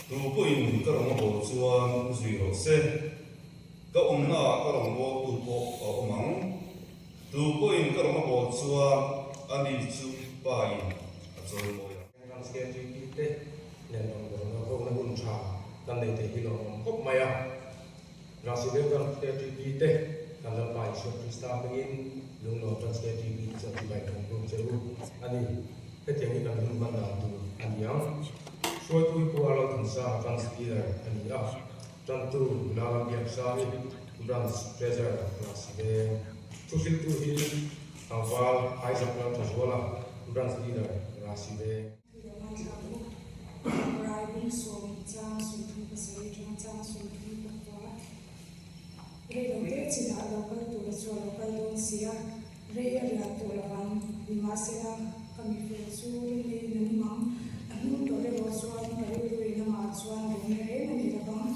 tu po in ka rong bo chuan zui ro se ka na ka rong bo tu po omang tu po in ka rong bo chuan ani chu pa in a choi mo ya kan ske ti te len dong dong na ro na bun cha kan nei te hi lo kop maya ra si le kan ske ti te kan la pai so krista begin lung lo kan ske ti cha ti bai kan ro che u ani te te ni kan lung ban da tu ani yang so tu ko ala kan sa kan ski da ani a tan tu la la biak sa ni brand treasure ra si le tu sil tu hi awal ai sa plan ta wala brand leader ra si le Riding so chang so thu ka se chang so thu ka kwa re lo te chi da lo ka tu la so lo ka don sia re ya la to la ban ni ma se la ka mi fe su le ni mang anu to le lo so an ka re na ma so an ni re na ni la ban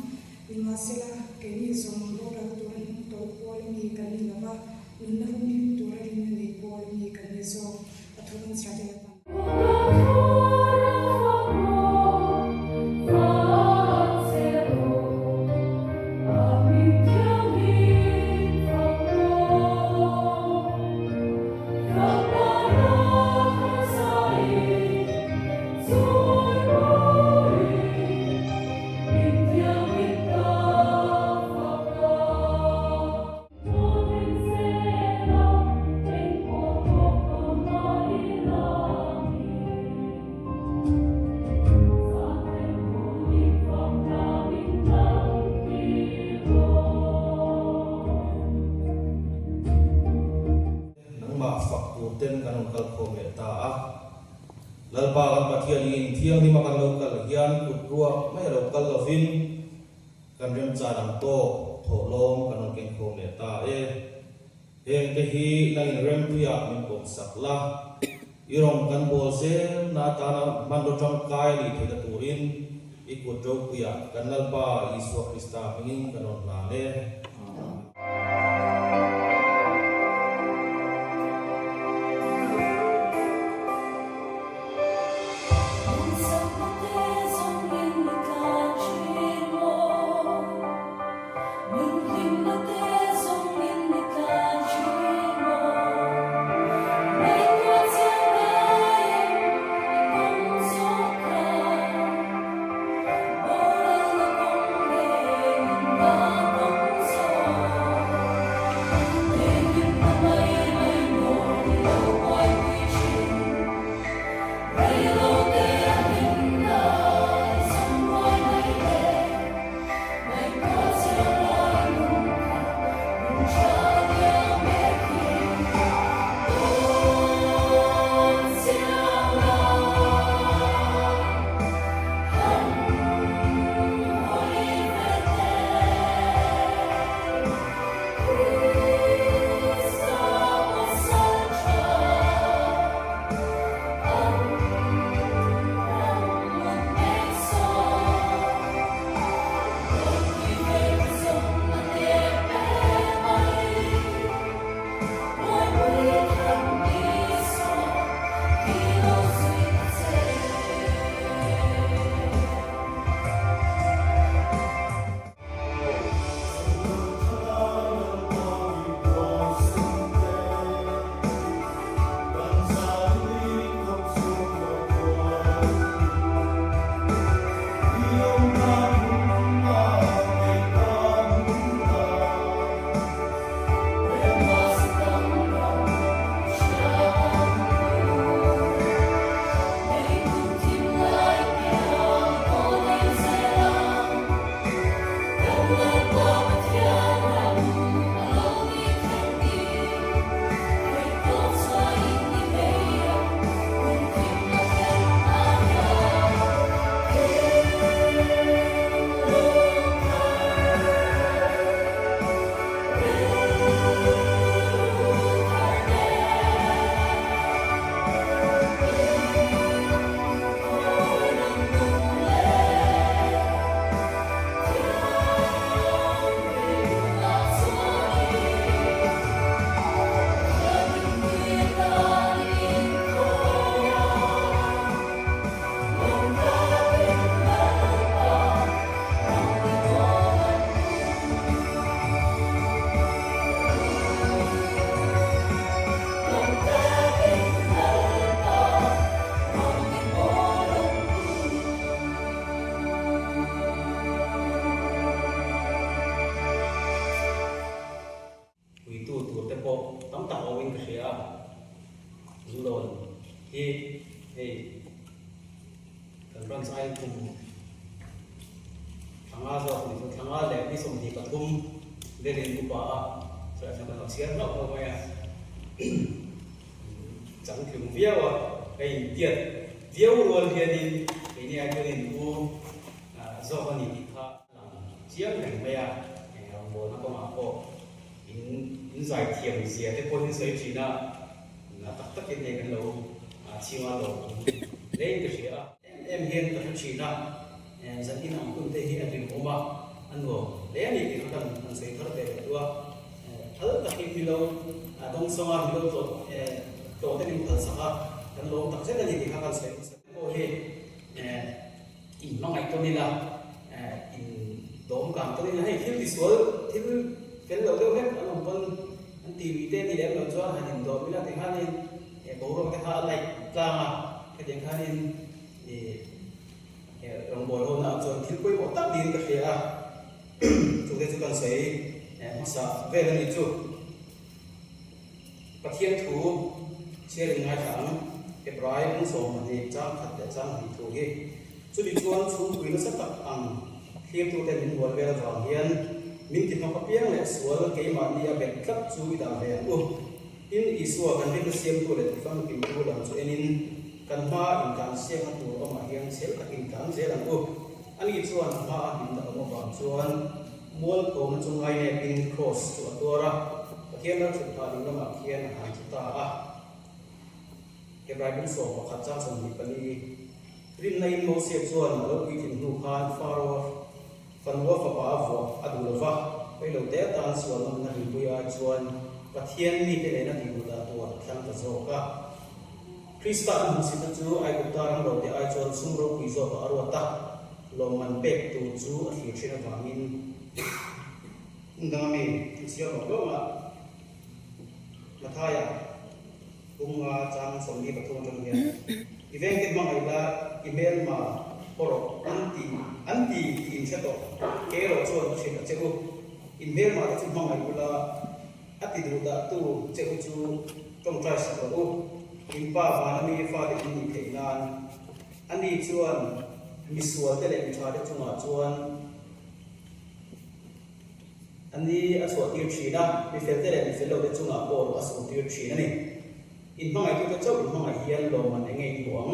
ni ma se la ke ni so mo lo ka to ni to ko ni ka ni la ba ni na ni to re ni ko ni ka ni so a to ni sa te ten kan kal ko ta a lalpa kan pathian in thiang ni makan lokal hian kutrua mai lokal lovin kan rem cha dang to tholom kan ken ko ta e heng te hi nang rem tu ya min ko sakla irong kan bol se na ta na man do tang kai ni the turin ikut do ku ya kan lalpa Yesus Kristus pengin kan na le Oh franchise cùng thằng A rồi thì thằng A đẹp đi xong thì cả thum để đến của bà rồi thằng nó xé nó không mày chẳng kiểu viêu à cái tiền viêu luôn thì đi cái này cái đến của do con nhìn thà chiếc này mày à ông bố nó có mà có in giải thiểm gì thế coi như sấy chỉ là tất cái này cái lâu chiều lâu lên cái gì à em hiện cái chỉ là dẫn đi nằm cũng thể hiện được cũng mà anh ngồi để anh thì nó cần anh sẽ thở để được thở là khi lâu đông sông à lâu rồi tổ tên mình thở sao anh lâu tập rất là nhiều thì các bạn sẽ có thể in nó ngay cho nên là in đốm cảm cho nên là hay thiếu đi số thiếu cái đầu đâu hết anh không vâng anh tìm ý tên thì đem làm cho hai điểm đốm là tiếng hai nên bố rồi cái hai này ra mà cái tiếng hai nên thì orang boleh nak jual tilpui mau tak diri kerja, chúng ta cần sẽ masa về là itu, bắt hiện thủ, chia đến ngay tháng, cái bãi cũng sống mà thì trang thật để trang thì thủ cái, chú đi chuan xuống quý nó rất tập ăn, khi tôi thấy mình muốn về là vàng hiền, mình thì không có biết là số cái mà đi ở bên cấp chú đi đào về, in isu akan kita siap tu le tifan kim tu dalam so enin kan ma in kan siap tu ama hiang sel ka in kan sel ang ani chuan ma in da ma ba chuan mol ko ma chung ai ne pin cross tu atora kian na chu ta ding ma kian han chu ta a ke bai bin so pa khat cha sang ni pani rin nei mo se chuan lo ki tin nu khan faro fan wa fa pa vo adulova pe lo te tan suan na ni buya chuan pathian mi te na ti da to thang ta zo ka krista an si ta chu ai ko ta ram ro te ai chuan sum ro ki zo ka ro ta lo man pek tu chu a thi thina wangin ngami sia ro ma mathaya bunga chang som ni pathong jong ya event ke ma ai la email ma poro anti in cha to ke ro chuan chi ta che ko email ma ta chu ma ai la ati du da tu che ko chu trong trai sa ro in pa ba na mi fa de ni the nan ani chuan mi sual te le mi tha de chunga chuan ani a so tir chi na mi fel te le mi fel lo de chunga por a so tir chi na ni in mangai tu te chau in mangai hian lo man engei tuang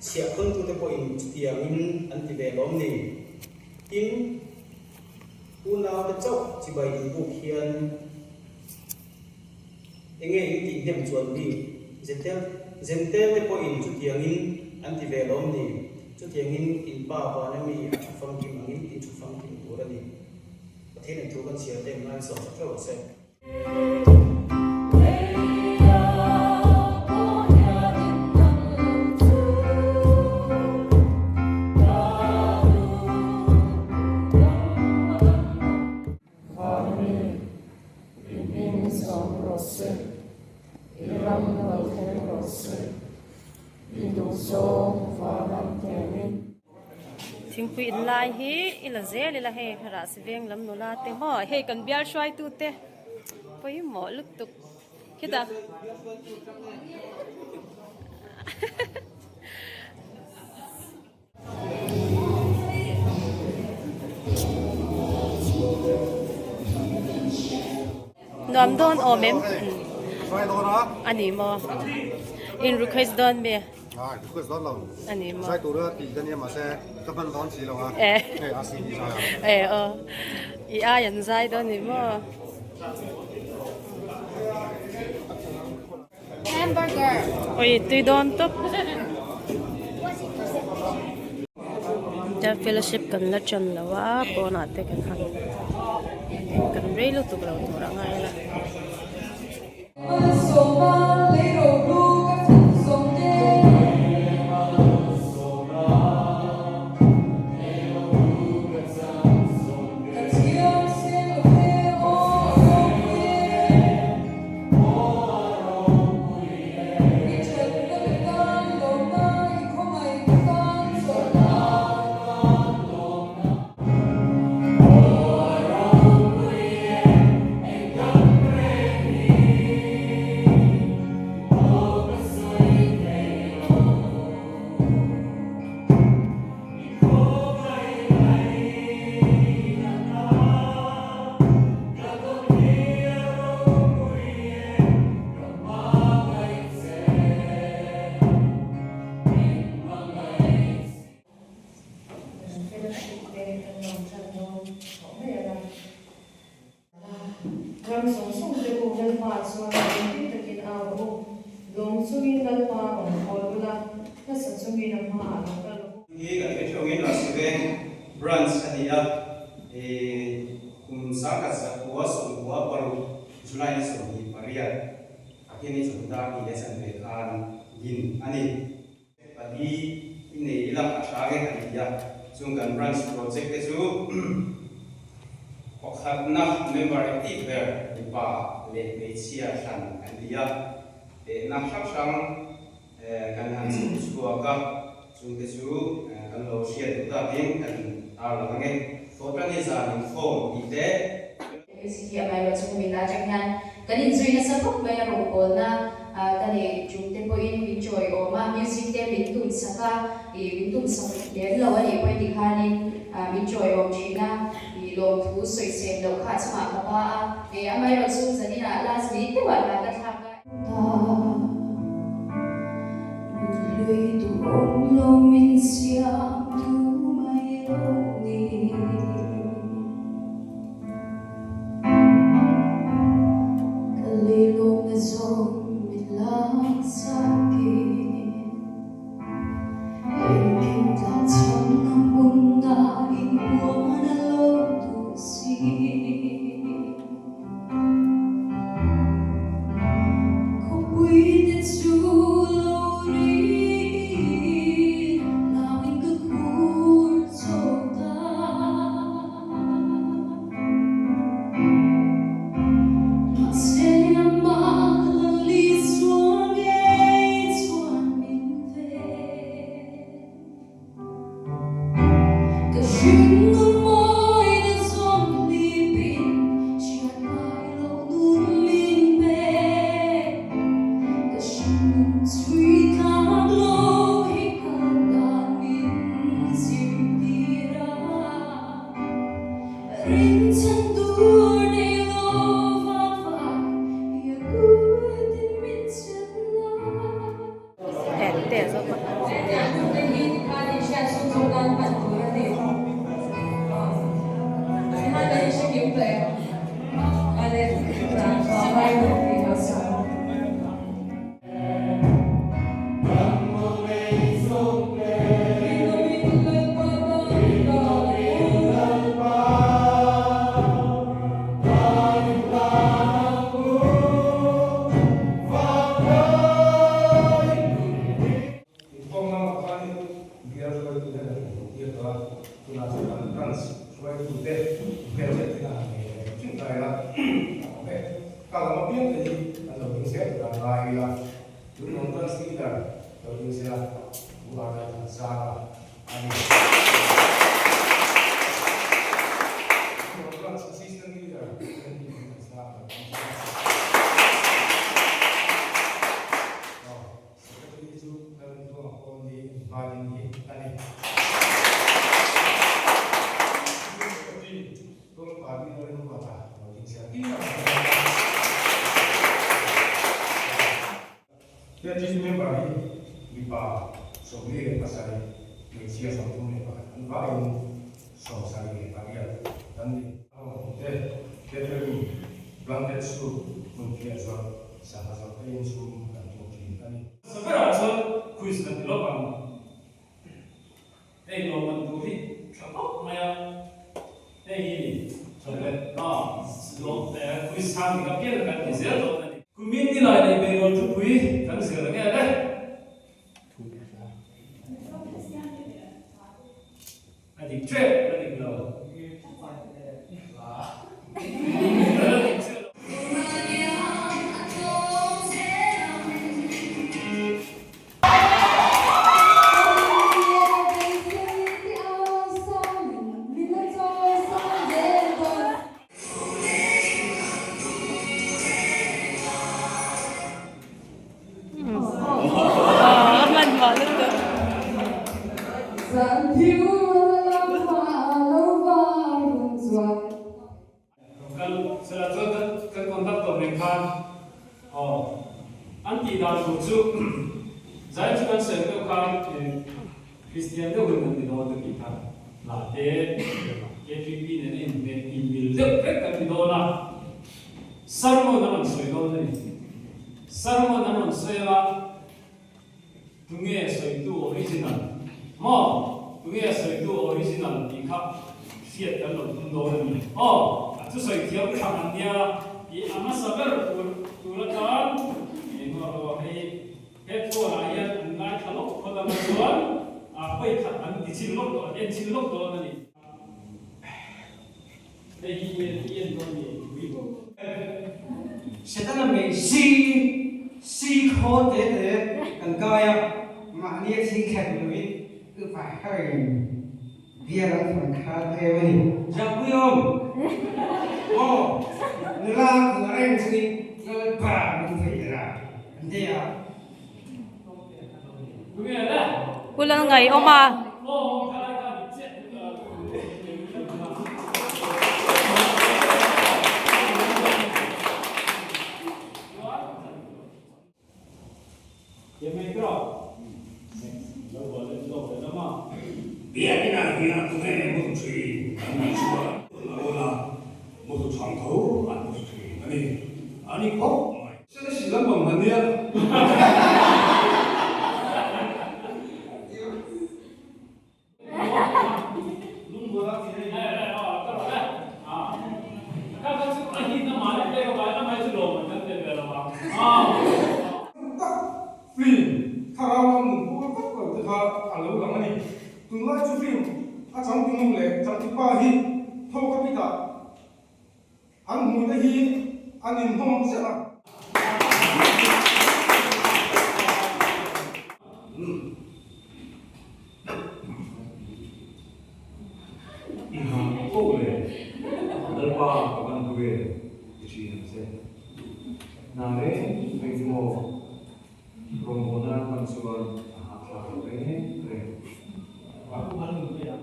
sia khon tu te po in tiang in an ti ve lom ni in una te chau chi bai in bu hian engei in ti dem chuan ni zentel te po in chu tiang in an ti ve lom ni chu tiang in pa pa na mi a fam kim angin in chu fam kim tu ra ni pathe ne thu kan sia te ngai so sa tro se thing pui in lai hi ila zel ila he khara siveng lam no la te ho he kan bial shwai tu te poi mo luk tuk kita nom don o mem ani mo in request don me request don lo ani mo sai tu ra ti kan ya ma se ta ban don si lo ha asi ni sa i a yan sai don ni mo Hamburger. oi tui don to ja fellowship kan la chan lawa ko na te kan han kan reilu tu bro to ra ngai la branch ania sangka sakua sungguh baru Julai soni Maria akhirnya sudah di desa Bekan gin ani pagi ini ilang asyari ya sungkan branch project itu okhatna member active there di pa le mesia san dia nak sang kan han suku ka sung tesu kan lo sia tu tin kan alange total ni sa info ite Siya may waso kumita chaknan kanin zui na sabok may rokol na kani jumte po in enjoy o ma music te bintum saka bintum saka de lawan e po dikhanin enjoy o china lo thu soi sem lo kha chma pa amay waso zanina last week te wala ka thaka lui tu om lo min siam tu mai lo ni Kalilong na zong bilang sakit Hingin tatang ng bunda Ibuwa na lotusin Kung pwede tulurin Namin kakursotan Kalau mau jadi kalau bisa dan lainlah, itu nonton sekitar kalau bisa buat salah. Nonton sistem kita, seperti itu dan itu di bagian ini tadi. Seperti itu pagi dari rumah kalau bisa. Jadi member ini ipa sobri pasal Malaysia satu member, ipa ini sosai bagian dan jadi blanket su mungkin sama-sama yang su dan mungkin ini. Sebenarnya kuis dan lobang, lobang tu ni, apa maya, ini, sampai kuis ham kita pilih kan kisah tu. Kumin ni lah dari berol tu kui, kan sekarang ni ada. Adik trip, adik law. Anti dan bujuk, saya juga sering kan Kristian itu belum di dalam kita. Latih, KPP ini email dekat kan di dalam. Sarmo naman soal ini, sarmo naman soal tunge soal itu original. Mo tunge soal itu original. Ikap thiệt cái lồng tung đồ này chú soi thiếu cái thằng anh nha thì ama sabar tu là con thì nó hay hết số là yên ngay thằng lộc con làm chuan quay thật anh thì xin lộc đó em xin lộc đó này đây yên con gì sẽ ta làm cái si khó thế cần coi mà anh ấy xin khép rồi cứ phải hơi bia lắm phải khá theo đi chắc quý không người la của em thì người bà mình phải ra anh thấy à Pulang ngai oma. Biar kita tunai mengcuri, cuma orang motu cangkau, mengcuri. Ani kok? Sudah silam bangun dia. Tunai tu film, acang tinggal le, acang tu pahi, thau kapita, an mui hi, anin hom siapa? Boleh, lepas kawan gue, cuci nasi. Nare, pengen rombongan konsumen apa ini, aku malu ya.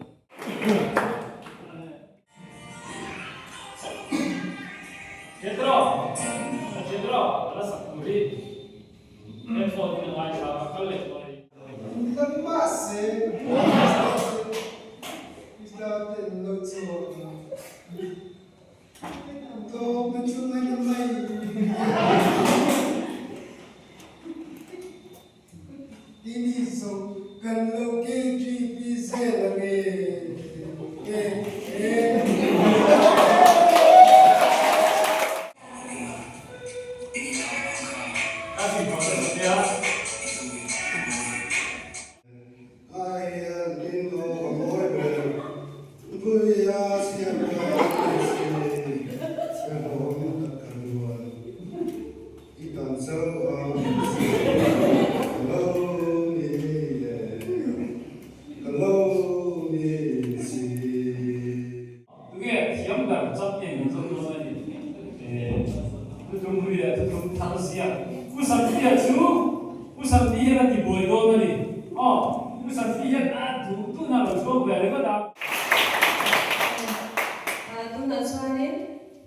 Cedro, ada satu hari, handphone ini lagi apa kali? Bukan masih. Bisa tentu semua. Kau mencuri kembali. Ini so kalau keji bisa lagi.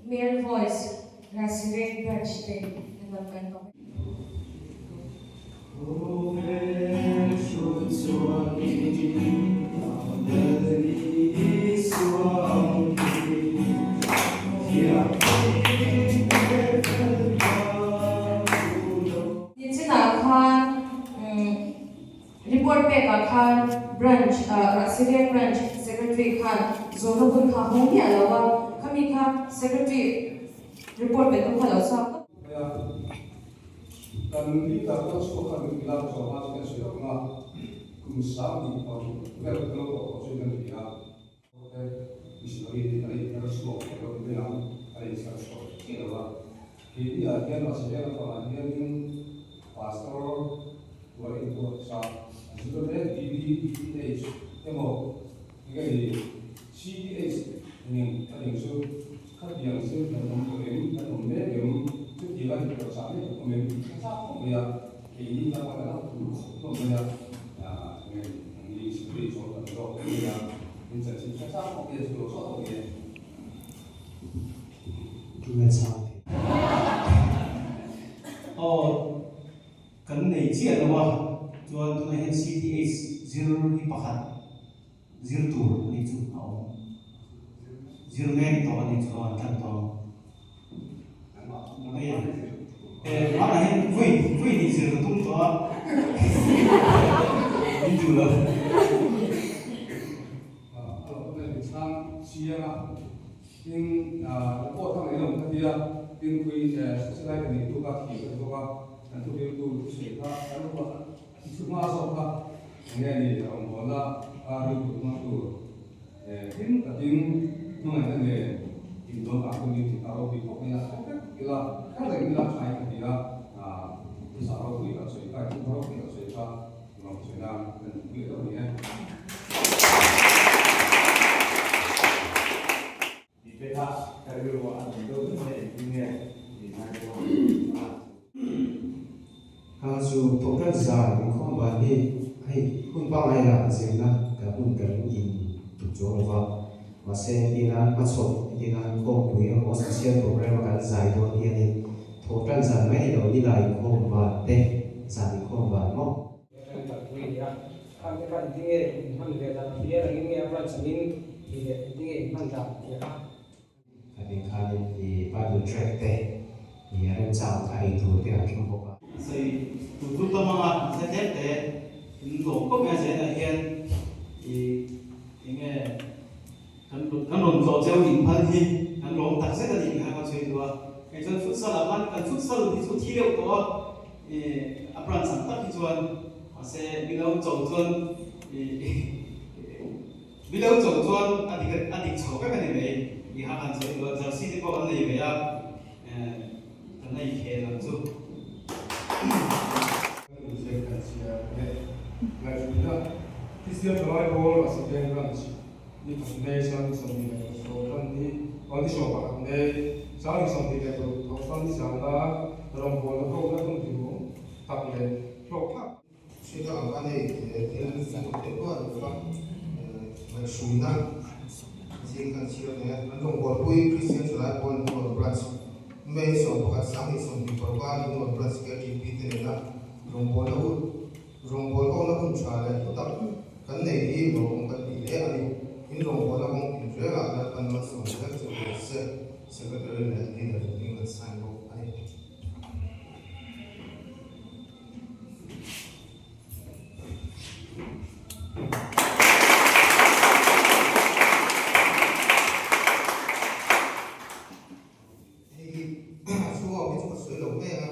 Male voice, Rasivek Bajte, welcome. Report पे Khan branch, Rasivek branch secretary Khan, Zonobun Khan ही अलावा kami Khan secretary report पे तो खलास आप kan kita terus kok bilang soal kita sudah pernah kumusam di kalau sudah dia oke bisa lagi tadi harus kok kalau bilang ada harus kok kira ini akhirnya masih ada kalau akhirnya pastor dua itu sah sebenarnya di mau ini CDH ini ada yang su kan yang su dan yang dia lagi bersama ya ini apa adalah namanya ini seperti contoh contoh yang menjadi sesama dia sudah soal dia juga sama kan này chia là cho tôi này CTH zero đi bạc zero tour này chú zero men to này chú kan to mana yang vui di zero tung to ini juga kalau kita bilang siang in ko thang elo ka dia in kui society ni tu ka ki to ka an tu tu se ka an ko tu ma so ka nge ni ong bola a ru tu ma tu in ka tin no ne in do ka community ka ro bi ko na ila ka le ila sai ka dia tu sa ro bi ka so ka tu ro bi ka so ka no so na kan bi ro ni Hasu tokat zan ko ba ni ai kun pa ai la zena ka kun ka in tu jo wa ma se ina ma so ina ko pu ya ko social program ka zai do ni ni tokat zan mai do ni lai ko ba te zan ko ba mo Kami kan tinggal man le da dia lagi ni apa sini dia tinggal man da ya kami kali di padu track te ni ada jam kai tu te akim ko Say tu tama sa tete ndo ko me se na hian inge kan ron zo cheu in phan hi kan ron tak se da ding ha ka chei duwa kai chon futsal man kan futsal di chu thi leu to apran sam tak hi chuan se bilau chou chuan bilau chou chuan adik chho ka ni mai i ha kan chei duwa jersey ni ko kan nei me ya kan nei khe lam chu Christian Joy Ball as a Ben Ranch. The foundation something like so on the shop and they selling something like from the Sanga, Rom Ball, Roga Kuntu, Taple, Rock. She got a money in the world from Shuna. Seeing and see and don't go to Christian Joy Ball for branch. May so have some people one more branch getting beaten enough. Rom Ball, all of them try to talk. Kan nei hi ro kan ni le ani in ro ko la mong in re ga la kan ma so ga so se secretary ne ni na ni ga san ro ani so wa bi ko so lo me ga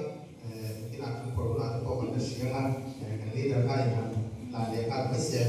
ina kan ko na ko kan shi ga kan ni da kai na la le ka ba se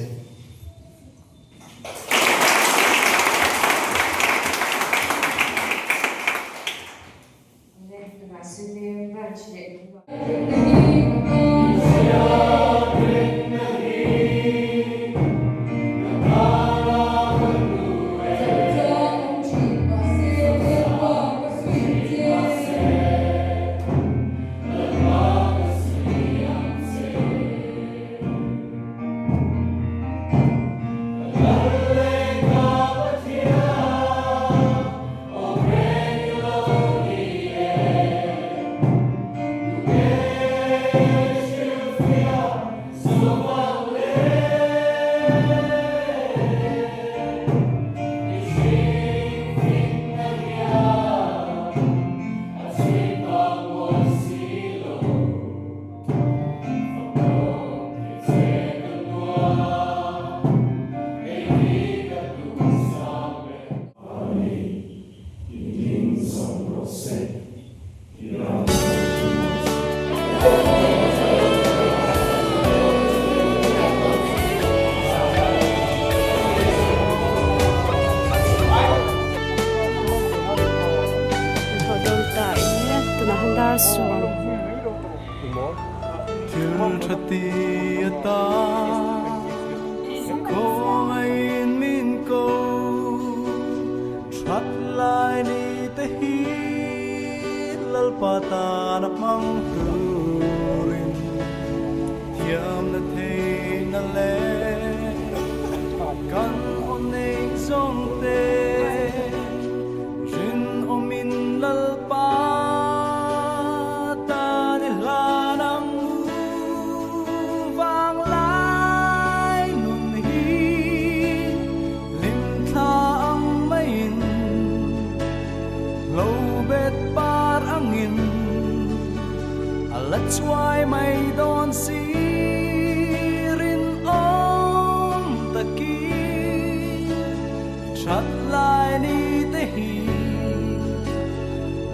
chat lai ni te hi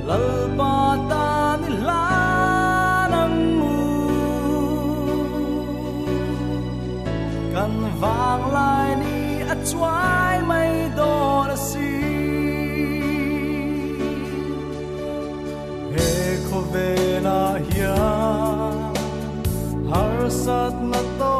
lal pa ta ni la nang mu kan vang lai ni a chuai mai do na si he kho ve na hian har sat na to